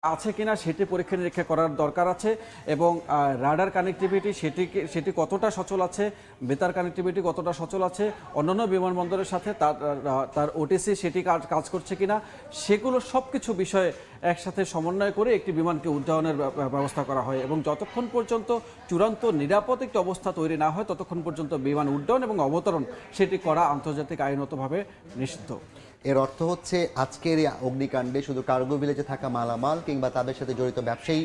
আছে কিনা সেটি পরীক্ষা নিরীক্ষা করার দরকার আছে এবং রাডার কানেক্টিভিটি সেটি কতটা সচল আছে, বেতার কানেক্টিভিটি কতটা সচল আছে, অন্যান্য বিমানবন্দরের সাথে তার ওটিসি সেটি কাজ করছে কিনা, সেগুলো সব কিছু বিষয়ে একসাথে সমন্বয় করে একটি বিমানকে উড্ডয়নের ব্যবস্থা করা হয় এবং যতক্ষণ পর্যন্ত চূড়ান্ত নিরাপদ একটি অবস্থা তৈরি না হয় ততক্ষণ পর্যন্ত বিমান উড্ডয়ন এবং অবতরণ সেটি করা আন্তর্জাতিক আইনগতভাবে নিষিদ্ধ। এর অর্থ হচ্ছে আজকের এই অগ্নিকাণ্ডে শুধু কার্গো ভিলেজে থাকা মালামাল কিংবা তাদের সাথে জড়িত ব্যবসায়ী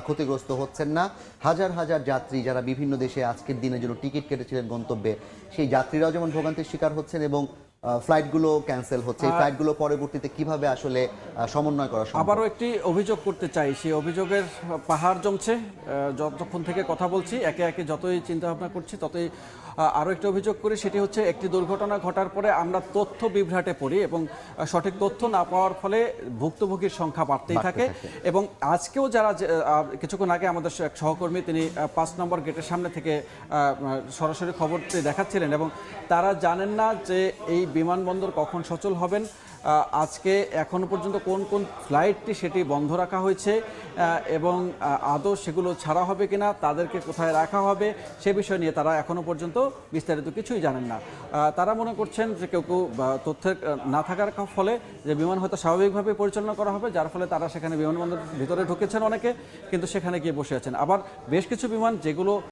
ক্ষতিগ্রস্ত হচ্ছেন না, হাজার হাজার যাত্রী যারা বিভিন্ন দেশে আজকের দিনের জন্য টিকিট কেটেছিলেন গন্তব্যে, সেই যাত্রীরাও যেমন ভোগান্তির শিকার হচ্ছেন এবং ফ্লাইটগুলো ক্যান্সেল হচ্ছে। এই ফ্লাইটগুলো পরবর্তীতে কিভাবে আসলে সমন্বয় করা সম্ভব? আবারও একটি অভিযোগ করতে চাই, সেই অভিযোগের পাহাড় জমছে। যতক্ষণ থেকে কথা বলছি একে একে যতই চিন্তা ভাবনা করছি ততই আরও একটি অভিযোগ করি, সেটি হচ্ছে একটি দুর্ঘটনা ঘটার পরে আমরা তথ্য বিভ্রাটে পড়ি এবং সঠিক তথ্য না পাওয়ার ফলে ভুক্তভোগীর সংখ্যা বাড়তেই থাকে। এবং আজকেও যারা কিছুক্ষণ আগে আমাদের এক সহকর্মী তিনি 5 নম্বর গেটের সামনে থেকে সরাসরি খবরটি দেখাচ্ছিলেন এবং তারা জানেন না যে এই বিমানবন্দর কখন সচল হবেন। আজকে এখনো পর্যন্ত কোন কোন ফ্লাইটটি সেটি বন্ধ রাখা হয়েছে এবং আদৌ সেগুলো ছাড়া হবে কিনা, তাদেরকে কোথায় রাখা হবে সে বিষয় নিয়ে তারা এখনো পর্যন্ত বিস্তারিত কিছুই জানেন না। তারা মনে করছেন যে কেউ কেউ তথ্যের না থাকার ফলে যে বিমান হয়তো স্বাভাবিকভাবে পরিচালনা করা হবে, যার ফলে তারা সেখানে বিমানবন্দরের ভিতরে ঢুকেছেন অনেকে, কিন্তু সেখানে গিয়ে বসে আছেন। আবার বেশ কিছু বিমান যেগুলো